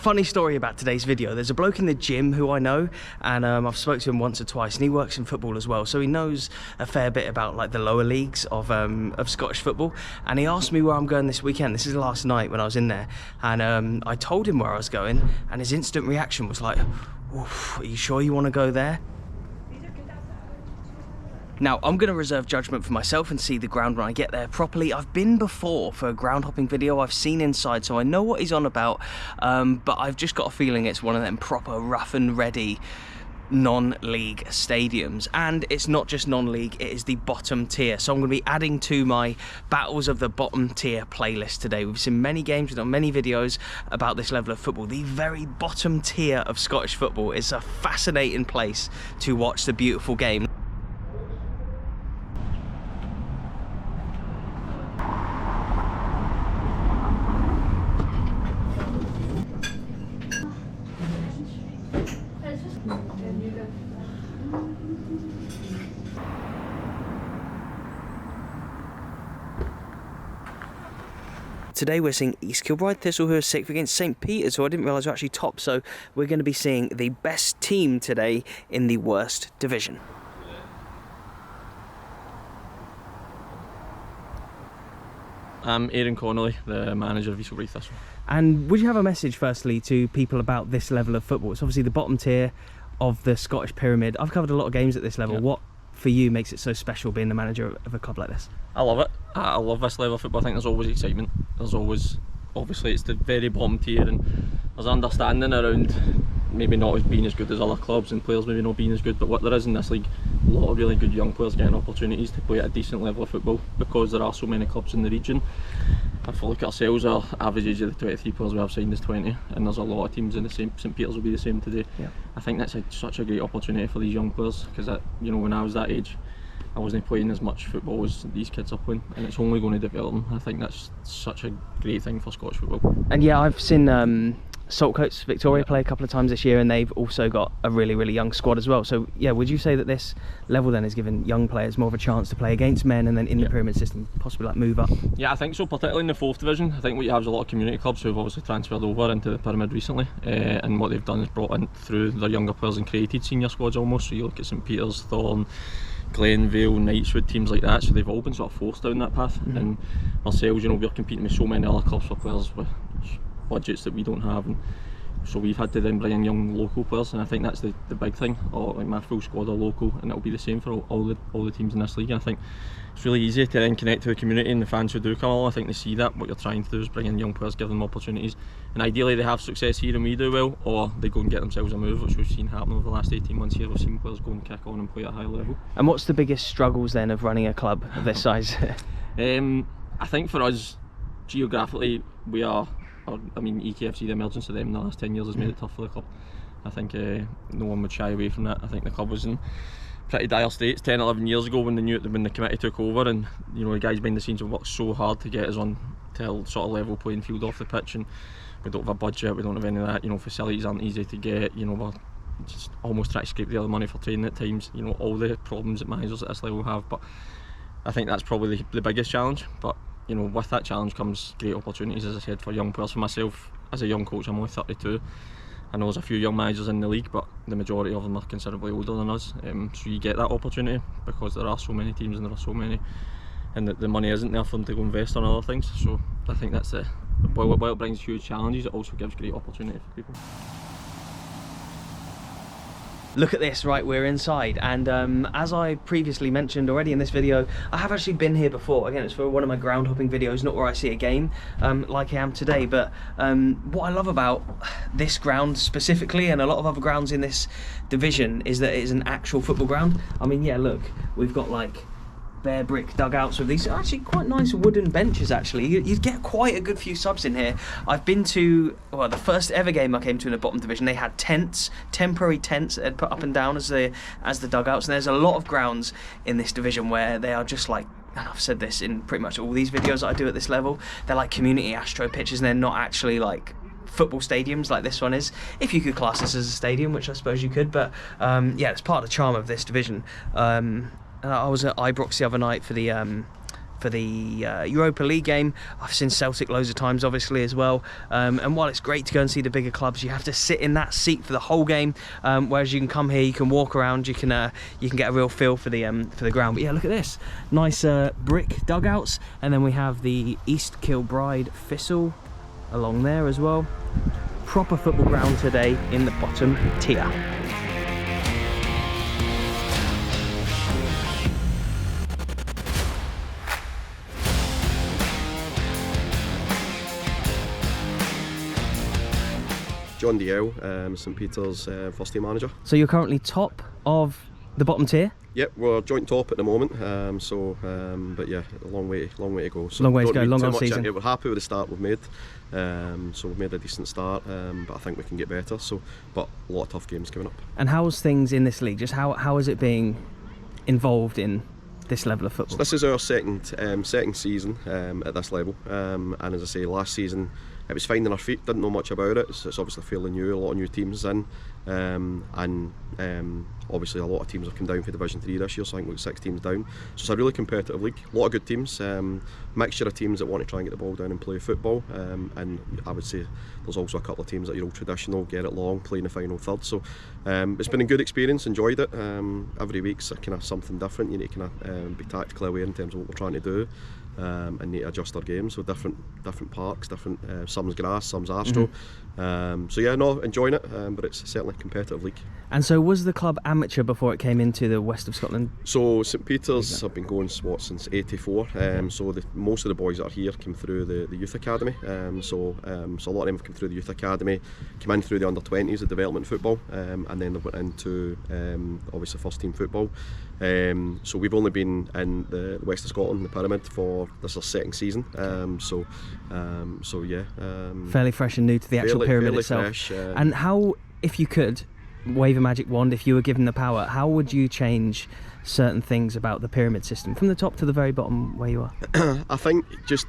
funny story about today's video. There's a bloke in the gym who I know, and I've spoken to him once or twice, and he works in football as well, so he knows a fair bit about like the lower leagues of Scottish football. And he asked me where I'm going this weekend. This is last night when I was in there, and I told him where I was going, and his instant reaction was like, "Oof, are you sure you want to go there?" Now, I'm going to reserve judgment for myself and see the ground when I get there properly. I've been before for a ground hopping video. I've seen inside, so I know what he's on about, but I've just got a feeling it's one of them proper rough and ready non-league stadiums. And it's not just non-league, it is the bottom tier. So I'm going to be adding to my battles of the bottom tier playlist today. We've seen many games, we've done many videos about this level of football. The very bottom tier of Scottish football is a fascinating place to watch the beautiful game. Today we're seeing East Kilbride Thistle, who are 6th against St Peter's, who I didn't realise were actually top, so we're going to be seeing the best team today in the worst division. I'm Aidan Connolly, the manager of East Kilbride Thistle. And would you have a message firstly to people about this level of football? It's obviously the bottom tier of the Scottish pyramid. I've covered a lot of games at this level. Yeah. What for you makes it so special being the manager of a club like this? I love it. I love this level of football. I think there's always excitement. There's always, obviously it's the very bottom tier, and there's understanding around maybe not being as good as other clubs and players maybe not being as good, but what there is in this league, a lot of really good young players getting opportunities to play at a decent level of football because there are so many clubs in the region. If I look at ourselves, our average age of the 23 players we have signed is 20, and there's a lot of teams in the same. St Peter's will be the same today. Yeah. I think that's such a great opportunity for these young players, because you know, when I was that age, I wasn't playing as much football as these kids are playing, and it's only going to develop them. I think that's such a great thing for Scottish football. And yeah, I've seen Saltcoats Victoria play a couple of times this year, and they've also got a really, really young squad as well. So yeah, would you say that this level then is giving young players more of a chance to play against men, and then in the pyramid system possibly like move up? Yeah, I think so, particularly in the 4th division. I think what you have is a lot of community clubs who have obviously transferred over into the pyramid recently, and what they've done is brought in through their younger players and created senior squads almost. So you look at St Peter's, Thorn, Glenvale, Knightswood, teams like that, so they've all been sort of forced down that path. And ourselves, you know, we're competing with so many other clubs for players with budgets that we don't have, and so we've had to then bring in young local players, and I think that's the big thing. Like my full squad are local, and it'll be the same for all the teams in this league. And I think it's really easy to then connect to the community and the fans who do come along. I think they see that what you're trying to do is bring in young players, give them opportunities, and ideally they have success here and we do well, or they go and get themselves a move, which we've seen happen over the last 18 months here. We've seen players go and kick on and play at a high level. And what's the biggest struggles then of running a club of this size? I think for us, geographically, we are. I mean, EKFC, the emergence of them in the last 10 years has made it tough for the club. I think no one would shy away from that. I think the club was in pretty dire straits 10, 11 years ago when the committee took over, and you know, the guys behind the scenes have worked so hard to get us on to a sort of level playing field off the pitch, and we don't have a budget, we don't have any of that. You know, facilities aren't easy to get. You know, we're just almost trying to scrape the other money for training at times. You know, all the problems that managers at this level have. But I think that's probably the biggest challenge. But you know, with that challenge comes great opportunities, as I said, for young players. For myself, as a young coach, I'm only 32. I know there's a few young managers in the league, but the majority of them are considerably older than us. So you get that opportunity because there are so many teams and there are so many, and the money isn't there for them to go invest on other things. So I think that's while it brings huge challenges, it also gives great opportunity for people. Look at this, right, we're inside, and as I previously mentioned already in this video, I have actually been here before. Again, it's for one of my ground hopping videos, not where I see a game like I am today, but what I love about this ground specifically, and a lot of other grounds in this division, is that it is an actual football ground. I mean, yeah, look, we've got like bare brick dugouts with these actually quite nice wooden benches. Actually, you get quite a good few subs in here. I've been to, well, the first ever game I came to in the bottom division, they had tents, temporary tents that they'd put up and down as the dugouts, and there's a lot of grounds in this division where they are just like, and I've said this in pretty much all these videos that I do at this level, they're like community astro pitches, and they're not actually like football stadiums like this one is, if you could class this as a stadium, which I suppose you could. But yeah, it's part of the charm of this division. I was at Ibrox the other night for the for the Europa League game. I've seen Celtic loads of times, obviously, as well. And while it's great to go and see the bigger clubs, you have to sit in that seat for the whole game. Whereas you can come here, you can walk around, you can get a real feel for the ground. But yeah, look at this, nice brick dugouts, and then we have the East Kilbride Thistle along there as well. Proper football ground today in the bottom tier. John DL, St Peter's first team manager. So you're currently top of the bottom tier? Yep, we're joint top at the moment. But yeah, a long way to go. So long way to go, don't long read too old much season. into it. We're happy with the start we've made. So we've made a decent start, but I think we can get better. But a lot of tough games coming up. And how's things in this league? Just how is it being involved in this level of football? So this is our second season at this level, and as I say, last season it was finding our feet. Didn't know much about it. So it's obviously fairly new. A lot of new teams in, and obviously a lot of teams have come down for Division 3 this year. So I think we've got 6 teams down. So it's a really competitive league. A lot of good teams. Mixture of teams that want to try and get the ball down and play football. And I would say there's also a couple of teams that are all traditional, get it long, play in the final third. So it's been a good experience. Enjoyed it. Every week's kind of something different. You need to kind of be tactically aware in terms of what we're trying to do. And need to adjust our games. So different parks, different some's grass, some's astro. So yeah, no, enjoying it, but it's certainly a competitive league. And so was the club amateur before it came into the west of Scotland? So St Peter's have been going since '84. So most of the boys that are here came through the youth academy. So a lot of them have come through the youth academy, come in through the under-20s, the development football, and then they went into obviously first team football. So we've only been in the west of Scotland, the Pyramid, for this is our second season. So yeah, fairly fresh and new to the actual pyramid fairly itself. Fresh, and how, if you could wave a magic wand, if you were given the power, how would you change certain things about the pyramid system from the top to the very bottom where you are? I think just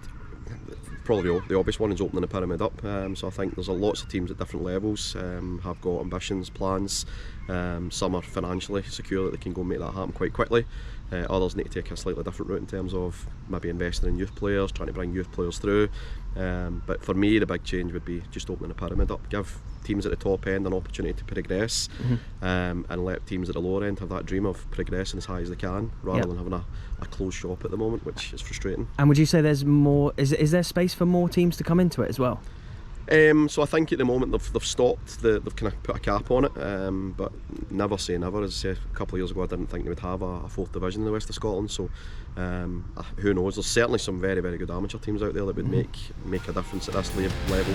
probably the obvious one is opening the pyramid up. So I think there's lots of teams at different levels have got ambitions, plans. Some are financially secure that they can go and make that happen quite quickly. Others need to take a slightly different route in terms of maybe investing in youth players, trying to bring youth players through. But for me, the big change would be just opening the pyramid up, give teams at the top end an opportunity to progress, and let teams at the lower end have that dream of progressing as high as they can, rather than having a closed shop at the moment, which is frustrating. And would you say there's more? Is there space for more teams to come into it as well? So I think at the moment they've stopped, they've kind of put a cap on it, but never say never. As I say, a couple of years ago I didn't think they would have a fourth division in the west of Scotland, so who knows. There's certainly some very, very good amateur teams out there that would make a difference at this level.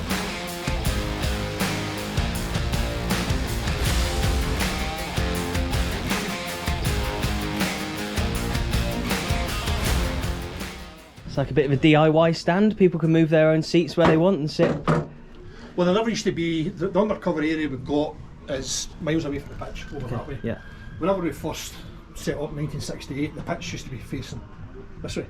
It's like a bit of a DIY stand. People can move their own seats where they want and sit. Well, there never used to be, the undercover area we've got is miles away from the pitch, over that way. Yeah. Whenever we first set up in 1968, the pitch used to be facing this way.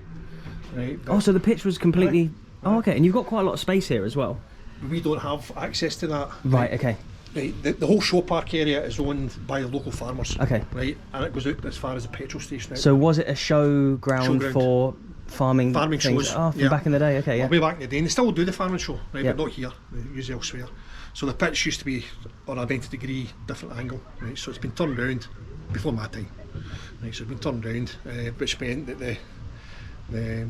Right, Oh, so the pitch was completely... Oh, okay, and you've got quite a lot of space here as well. we don't have access to that. Right, okay. Right, the whole show park area is owned by the local farmers. Okay. Right, and it goes out as far as the petrol station. So was it a show ground for farming things? shows? Oh, from back in the day, okay, yeah. Way back in the day, and they still do the farming show, right, Yep. but not here, they use it elsewhere. So the pitch used to be on a 90-degree different angle, right, so it's been turned round before my time. Right, so it's been turned round, which meant that the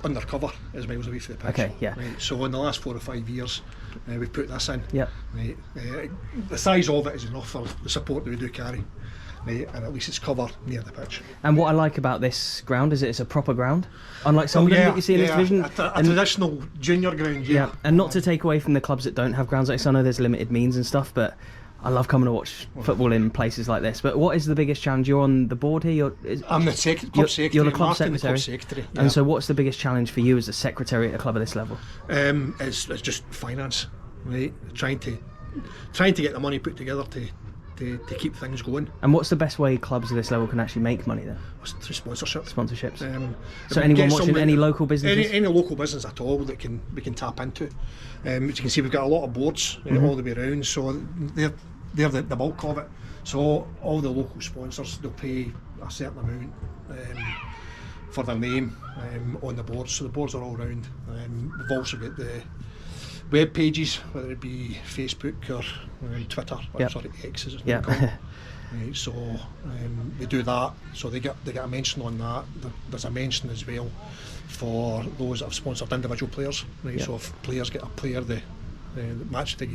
undercover is miles away from the pitch. Okay, yeah. Right, so in the last 4 or 5 years, we've put this in. Yep. Right, the size of it is enough for the support that we do carry. Right, and at least it's covered near the pitch. And what I like about this ground is it's a proper ground, unlike some of them that you see in this division. A traditional junior ground, yeah. And not to take away from the clubs that don't have grounds like this. I know there's limited means and stuff, but I love coming to watch football in places like this. But what is the biggest challenge? You're on the board here. I'm the club secretary. You're the club Martin, secretary. The club secretary. Yeah. And so, what's the biggest challenge for you as the secretary at a club of this level? It's just finance, right? Trying to get the money put together to keep things going. And what's the best way clubs of this level can actually make money then? Through sponsorship. Sponsorships. If So we anyone get watching, somebody- any local businesses? Any local business at all that we can tap into. As you can see, we've got a lot of boards all the way around, so they're the bulk of it. So all the local sponsors, they'll pay a certain amount for their name on the boards. So the boards are all round. We've also got the web pages, whether it be Facebook or Twitter, or sorry, X as it's now called. Right, so they do that, so they get a mention on that. There's a mention as well for those that have sponsored individual players. Right, so if players get a player, the match they.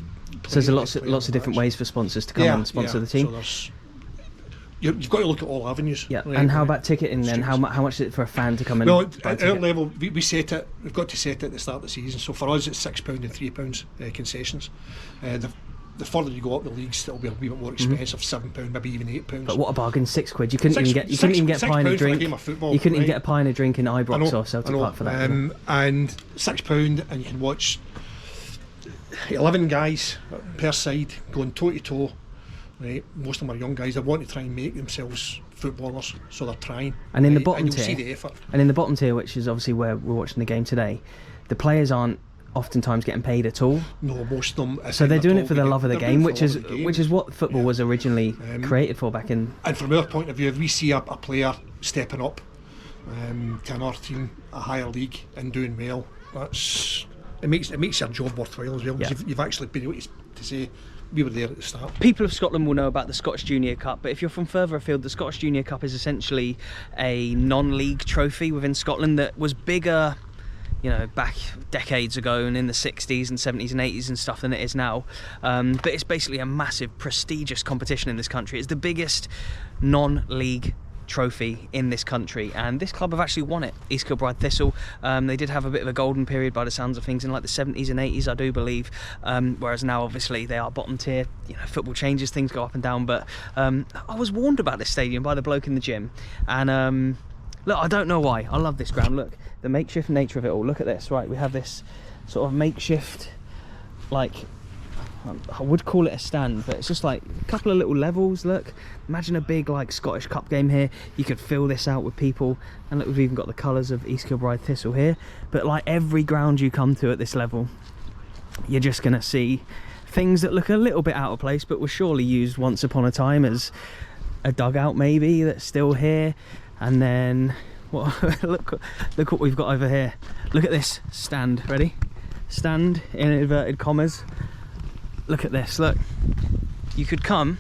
So there's lots of different ways for sponsors to come and sponsor the team. So you've got to look at all avenues. Yeah. Right? And how about ticketing then? How much is it for a fan to come in? Well, at our level, we set it. We've got to set it at the start of the season. So for us, it's £6 and £3 concessions. The further you go up the leagues, it'll be a wee bit more expensive. £7, maybe even £8. But what a bargain! £6. You couldn't even get a pie and a drink. You couldn't even get a pie and a drink in Ibrox or Celtic Park for that. And £6, and you can watch 11 guys per side going toe to toe. Right, most of them are young guys. They want to try and make themselves footballers, so they're trying. And in the bottom and tier, you'll see the effort. And in the bottom tier, which is obviously where we're watching the game today, the players aren't oftentimes getting paid at all. No, most of them. So they're doing it for the love of the game, which is what football was originally created for back in. And from our point of view, if we see a player stepping up to another team, a higher league, and doing well, it makes your job worthwhile as well, because you've actually been able to say, we were there at the start. People of Scotland will know about the Scottish Junior Cup, but if you're from further afield, the Scottish Junior Cup is essentially a non-league trophy within Scotland that was bigger, you know, back decades ago and in the 60s and 70s and 80s and stuff than it is now. But it's basically a massive, prestigious competition in this country. It's the biggest non-league trophy in this country, and this club have actually won it, East Kilbride Thistle. They did have a bit of a golden period by the sounds of things in like the 70s and 80s, I do believe, whereas now obviously they are bottom tier. You know, football changes, things go up and down, but I was warned about this stadium by the bloke in the gym, and look, I don't know why, I love this ground. Look, the makeshift nature of it all. Look at this, right, we have this sort of makeshift, like, I would call it a stand, but it's just like a couple of little levels. Look, imagine a big like Scottish Cup game here. You could fill this out with people, and look, we've even got the colours of East Kilbride Thistle here. But like every ground you come to at this level, you're just going to see things that look a little bit out of place, but were surely used once upon a time as a dugout maybe that's still here. And then what? look what we've got over here. Look at this stand. Ready? Stand in inverted commas. Look at this, look. You could come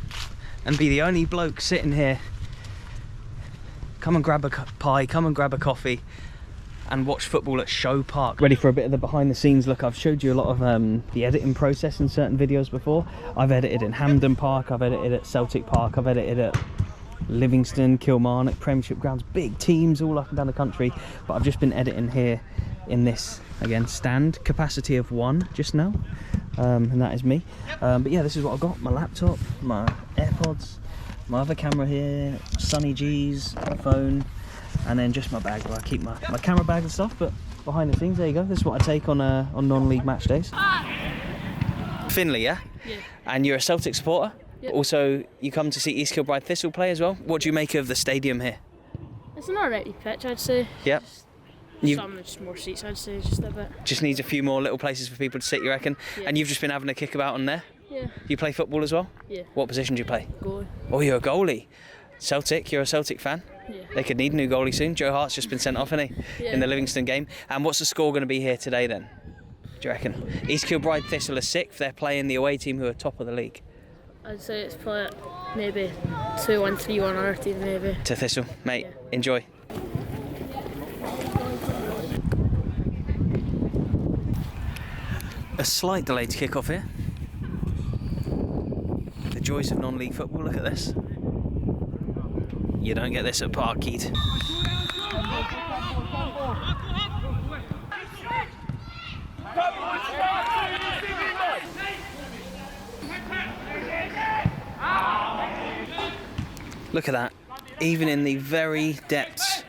and be the only bloke sitting here. Come and grab a pie, come and grab a coffee and watch football at Show Park. Ready for a bit of the behind the scenes look. I've showed you a lot of the editing process in certain videos before. I've edited in Hampden Park, I've edited at Celtic Park, I've edited at Livingston, Kilmarnock, Premiership grounds, big teams all up and down the country. But I've just been editing here in this, again, stand, capacity of 1 just now. And that is me. But yeah, this is what I've got. My laptop, my AirPods, my other camera here, Sunny G's, my phone, and then just my bag where I keep my camera bag and stuff. But behind the scenes, there you go. This is what I take on non-league match days. Finley, yeah? Yeah. And you're a Celtic supporter? Yep. Also, you come to see East Kilbride Thistle play as well. What do you make of the stadium here? It's an alright pitch, I'd say. Yep. Just more seats, I'd say, just a bit. Just needs a few more little places for people to sit, you reckon? Yeah. And you've just been having a kick about on there? Yeah. You play football as well? Yeah. What position do you play? Goalie. Oh, you're a goalie. Celtic, you're a Celtic fan? Yeah. They could need a new goalie soon. Joe Hart's just been sent off, hasn't he? Yeah. In the Livingston game. And what's the score going to be here today then? Do you reckon? East Kilbride Thistle are 6th. They're playing the away team who are top of the league. I'd say it's probably maybe 2-1, 3-1 our team maybe. To Thistle. Mate, Yeah. enjoy. A slight delay to kick off here. The joys of non-league football, look at this. You don't get this at Parkhead. Look at that. Even in the very depths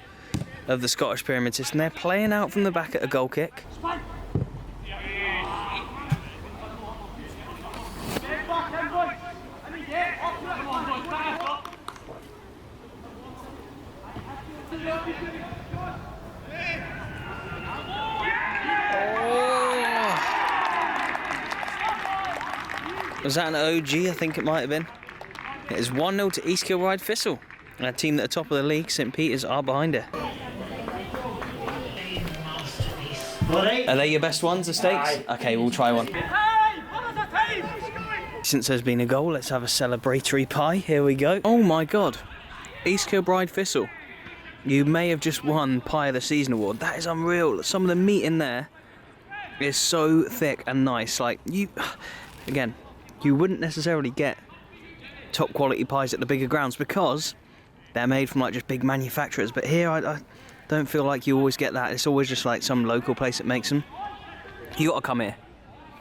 of the Scottish Pyramid system, they're playing out from the back at a goal kick. Was that an OG? I think it might have been. It is 1-0 to East Kilbride Thistle. And a team that are top of the league, St Peters, are behind it. Are they your best ones, the steaks? Okay, we'll try one. Since there's been a goal, let's have a celebratory pie. Here we go. Oh my God. East Kilbride Thistle. You may have just won Pie of the Season award. That is unreal. Some of the meat in there is so thick and nice. Like, again, you wouldn't necessarily get top quality pies at the bigger grounds because they're made from like just big manufacturers. But here, I don't feel like you always get that. It's always just like some local place that makes them. You gotta come here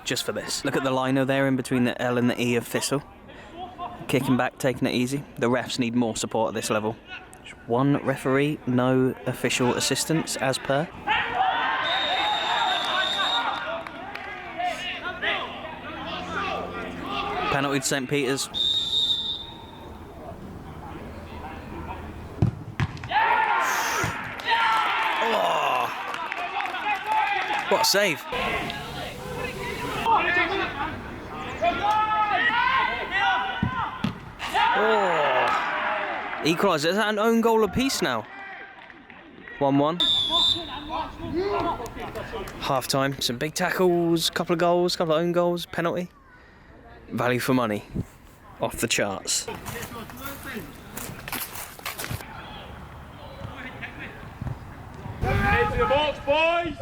just for this. Look at the lino there in between the L and the E of Thistle. Kicking back, taking it easy. The refs need more support at this level. Just one referee, no official assistants as per. Penalty to St. Peter's. Oh, what a save. Oh, equaliser. Is that an own goal apiece now? 1-1. Half time. Some big tackles, couple of goals, couple of own goals, penalty. Value for money. Off the charts. Into the box, boys!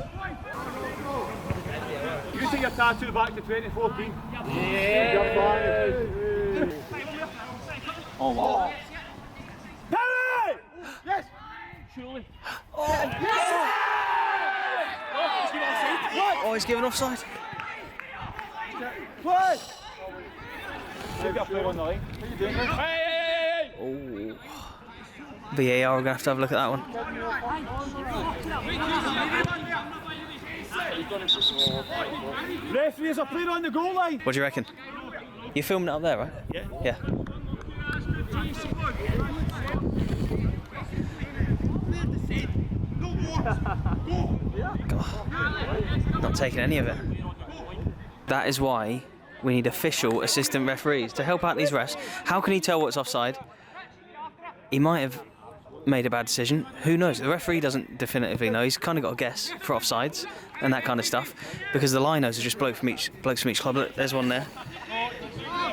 You take your tattoo back to 2014. Yeah! Oh wow. Penalty! Yes! Surely. Oh, he's given offside. Play! You've got a player on the line. What are you doing? Hey! Oh. VAR, we're going to have a look at that one. Referee, is a player on the goal line. What do you reckon? You're filming it up there, right? Yeah. Yeah. God. Not taking any of it. That is why we need official assistant referees to help out these refs. How can he tell what's offside? He might have made a bad decision. Who knows? The referee doesn't definitively know. He's kind of got a guess for offsides and that kind of stuff because the linos are just blokes from each club. Look, there's one there,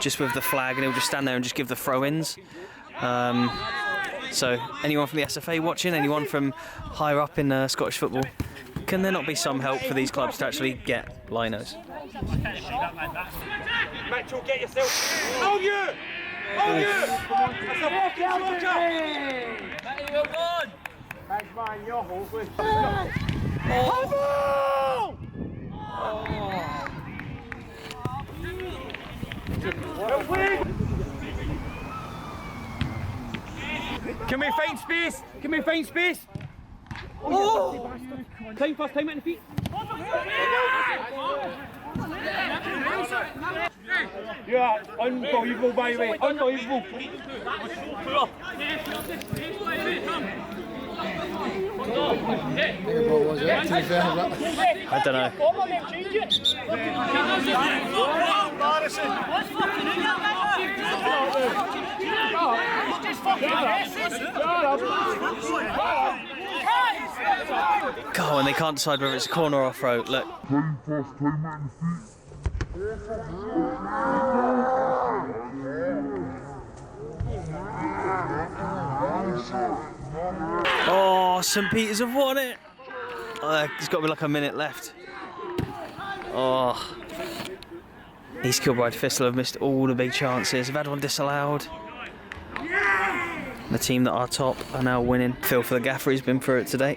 just with the flag, and he'll just stand there and just give the throw-ins. So anyone from the SFA watching, anyone from higher up in Scottish football, can there not be some help for these clubs to actually get linos? Mitchell, get yourself. Oh, you! Oh, you! That's a fucking smoker! Matty, well done! Thanks, man, you're hopeless. Oh! Can we find space? Can we find space? Oh! Time, first time at the feet. You are unbelievable, by the way. Unbelievable. I don't know. God, when they can't decide whether it's a corner or throw, look. Oh, St. Peter's have won it. Oh, there's got to be like a minute left. Oh. East Kilbride Thistle have missed all the big chances. They've had one disallowed. The team that are top are now winning. Phil for the gaffer, he's been through it today.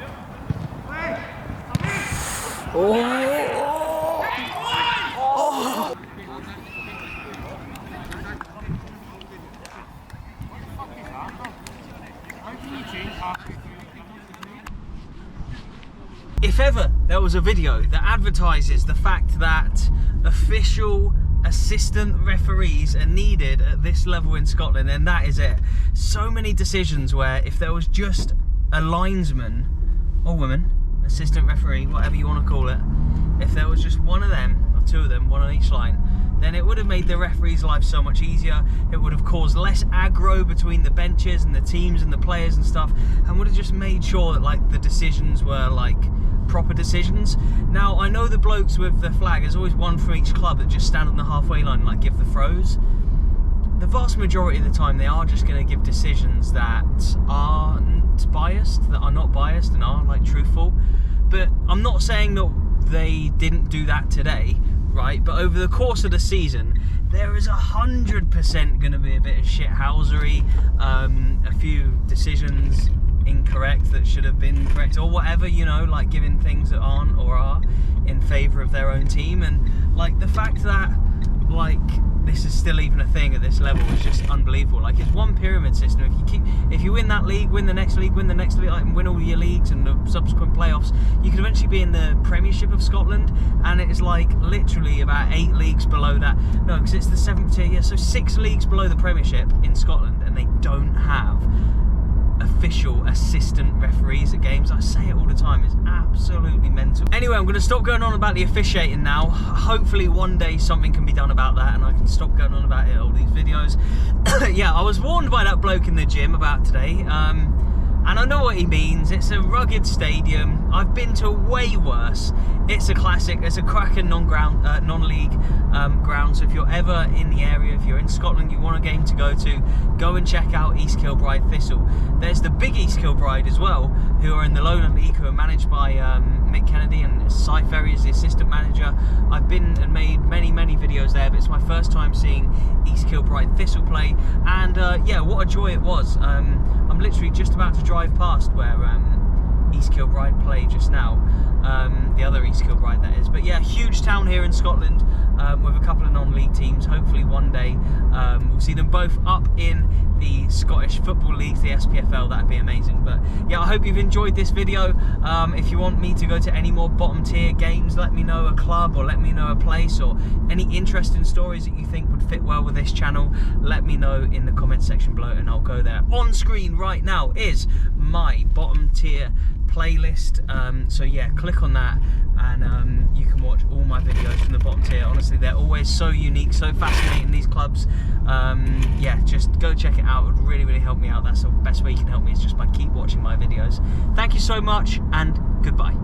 Oh. If ever there was a video that advertises the fact that official assistant referees are needed at this level in Scotland, then that is it. So many decisions where if there was just a linesman or woman, assistant referee, whatever you want to call it, if there was just one of them, or two of them, one on each line, then it would have made the referee's life so much easier. It would have caused less aggro between the benches and the teams and the players and stuff, and would have just made sure that like the decisions were like proper decisions. Now, I know the blokes with the flag, there's always one from each club that just stand on the halfway line and like give the throws. The vast majority of the time, they are just going to give decisions that aren't biased, that are not biased and are like truthful. But I'm not saying that they didn't do that today, right? But over the course of the season, there is 100% going to be a bit of shithousery, a few decisions incorrect that should have been correct, or whatever, you know, like giving things that aren't or are in favour of their own team. And like the fact that like this is still even a thing at this level is just unbelievable. Like, it's one pyramid system. If you win that league, win the next league, win the next league, like, and win all your leagues and the subsequent playoffs, you could eventually be in the Premiership of Scotland, and it is like literally about 8 leagues below that. No, because it's the 7th tier, yeah, so 6 leagues below the Premiership in Scotland, and they don't have official assistant referees at games. I say it all the time, it's absolutely mental. Anyway, I'm going to stop going on about the officiating now. Hopefully one day something can be done about that and I can stop going on about it all these videos. Yeah, I was warned by that bloke in the gym about today, and I know what he means. It's a rugged stadium. I've been to way worse. It's a classic. It's a cracking non-league ground. So if you're ever in the area, if you're in Scotland, you want a game to go and check out East Kilbride Thistle. There's the big East Kilbride as well, who are in the Lowland League, who are managed by Mick Kennedy, and Cy Ferry is the assistant manager. I've been and made many videos there, but it's my first time seeing East Kilbride Thistle play, and yeah, what a joy it was. I'm literally just about to drive past where East Kilbride play just now, the other East Kilbride that is. But yeah, huge town here in Scotland, with a couple of non-league teams. Hopefully one day we'll see them both up in the Scottish Football League, the SPFL. That'd be amazing. But yeah, I hope you've enjoyed this video. If you want me to go to any more bottom tier games, let me know a club, or let me know a place, or any interesting stories that you think would fit well with this channel, let me know in the comment section below and I'll go there. On screen right now is my bottom tier playlist, so yeah, click on that and you can watch all my videos from the bottom tier. Honestly, they're always so unique, so fascinating, these clubs. Yeah, just go check it out. It would really help me out. That's the best way you can help me, is just by keep watching my videos. Thank you so much, and goodbye.